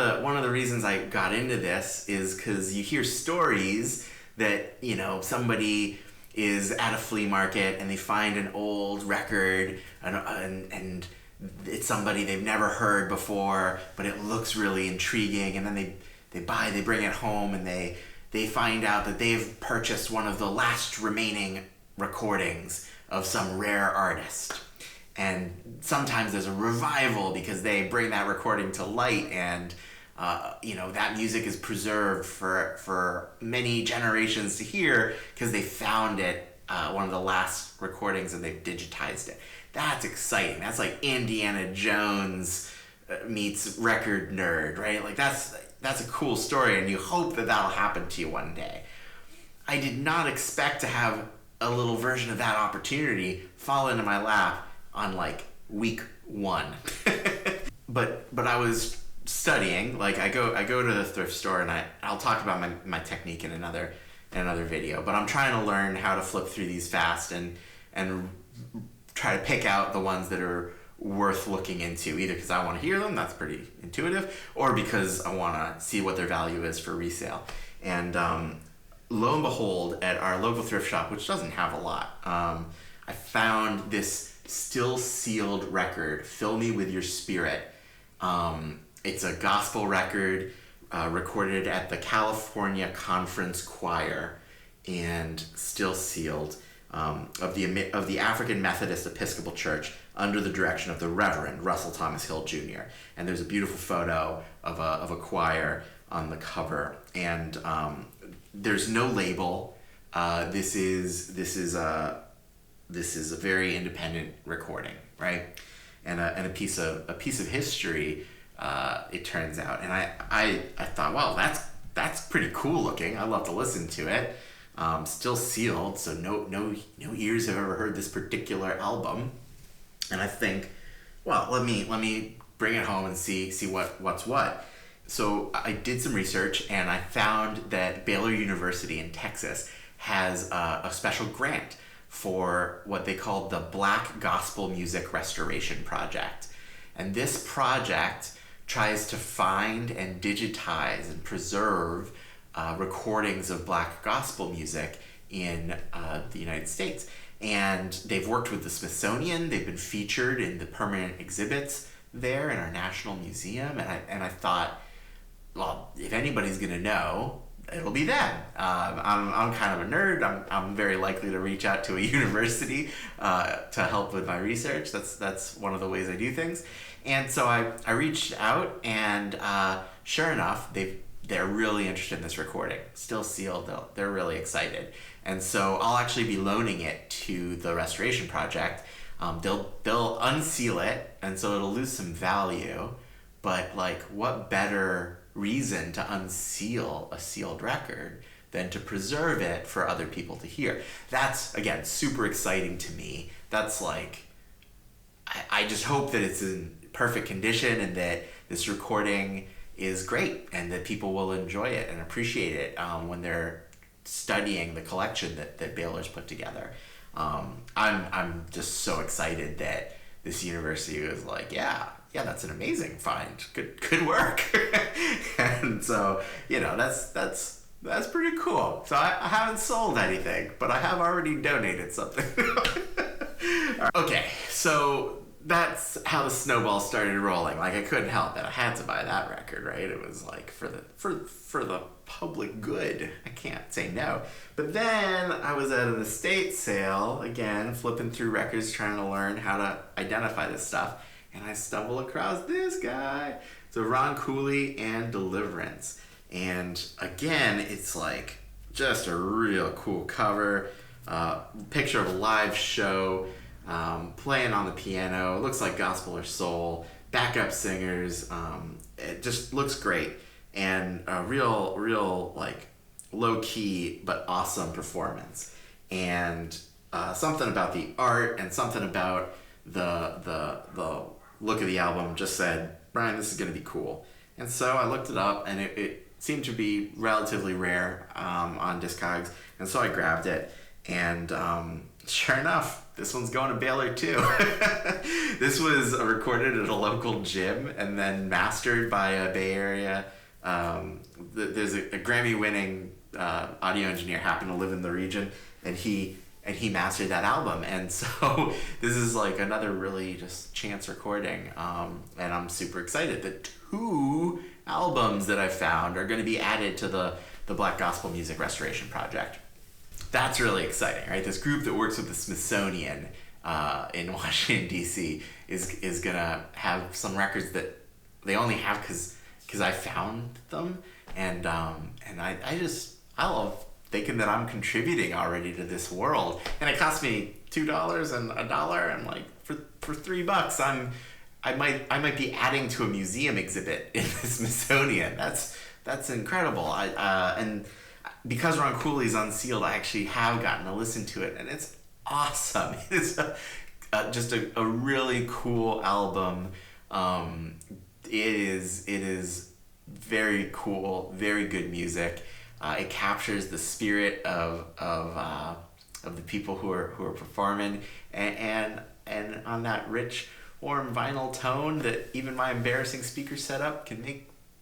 of the reasons I got into this is because you hear stories that, you know, somebody is at a flea market and they find an old record and it's somebody they've never heard before, but it looks really intriguing, and then they bring it home, and they find out that they've purchased one of the last remaining recordings of some rare artist. And sometimes there's a revival because they bring that recording to light, and you know, that music is preserved for many generations to hear because they found it, one of the last recordings, and they've digitized it. That's exciting. That's like Indiana Jones meets record nerd, right? Like that's a cool story, and you hope that that'll happen to you one day. I did not expect to have a little version of that opportunity fall into my lap on like week 1. but I was studying. Like I go to the thrift store, and I'll talk about my technique in another video, but I'm trying to learn how to flip through these fast and try to pick out the ones that are worth looking into, either because I want to hear them, that's pretty intuitive, or because I want to see what their value is for resale. And lo and behold, at our local thrift shop, which doesn't have a lot, I found this still sealed record, Fill Me With Your Spirit. It's a gospel record recorded at the California Conference Choir and still sealed, of the African Methodist Episcopal Church under the direction of the Reverend Russell Thomas Hill Jr. And there's a beautiful photo of a choir on the cover, and there's no label. This is a very independent recording, right? And a piece of history. It turns out, and I thought, well, that's pretty cool looking. I'd love to listen to it. Still sealed, so no ears have ever heard this particular album. And I think, well, let me bring it home and see what's what. So I did some research, and I found that Baylor University in Texas has a special grant for what they call the Black Gospel Music Restoration Project. And this project tries to find and digitize and preserve recordings of Black gospel music in the United States. And they've worked with the Smithsonian. They've been featured in the permanent exhibits there in our National Museum. And I thought, well, if anybody's going to know, it'll be them. I'm kind of a nerd. I'm very likely to reach out to a university to help with my research. That's one of the ways I do things. And so I reached out, and sure enough, they're really interested in this recording. Still sealed, they're really excited. And so I'll actually be loaning it to the restoration project. They'll unseal it, and so it'll lose some value. But like, what better reason to unseal a sealed record than to preserve it for other people to hear? That's, again, super exciting to me. That's like, I just hope that it's in perfect condition and that this recording is great and that people will enjoy it and appreciate it when they're studying the collection that Baylor's put together. I'm just so excited that this university was like, yeah, that's an amazing find. Good work. And so, that's pretty cool. So I haven't sold anything, but I have already donated something. Okay, so that's how the snowball started rolling. Like, I couldn't help it. I had to buy that record, right? It was like for the public good. I can't say no. But then I was at an estate sale, again, flipping through records, trying to learn how to identify this stuff. And I stumble across this guy. So Ron Cooley and Deliverance. And again, it's like just a real cool cover. Picture of a live show, playing on the piano. It looks like gospel or soul. Backup singers. It just looks great. And a real like low-key but awesome performance. And something about the art and something about the look of the album just said, Brian, this is going to be cool. And so I looked it up, and it seemed to be relatively rare on Discogs, and so I grabbed it. And sure enough, this one's going to Baylor too. This was recorded at a local gym and then mastered by a Bay Area. There's a Grammy-winning audio engineer happened to live in the region, and he mastered that album. And so this is like another really just chance recording, and I'm super excited. The 2 albums that I found are going to be added to the Black Gospel Music Restoration Project. That's really exciting, right? This group that works with the Smithsonian in Washington, D.C. is going to have some records that they only have because I found them, and I love thinking that I'm contributing already to this world. And it cost me $2 and $1, and like for $3 I might be adding to a museum exhibit in the Smithsonian. That's incredible. And because Ron Cooley's Unsealed, I actually have gotten to listen to it, and it's awesome. It's just a really cool album. It is very cool, very good music. It captures the spirit of the people who are performing, and on that rich, warm vinyl tone that even my embarrassing speaker setup can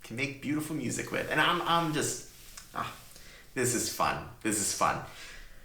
make beautiful music with. And I'm just this is fun.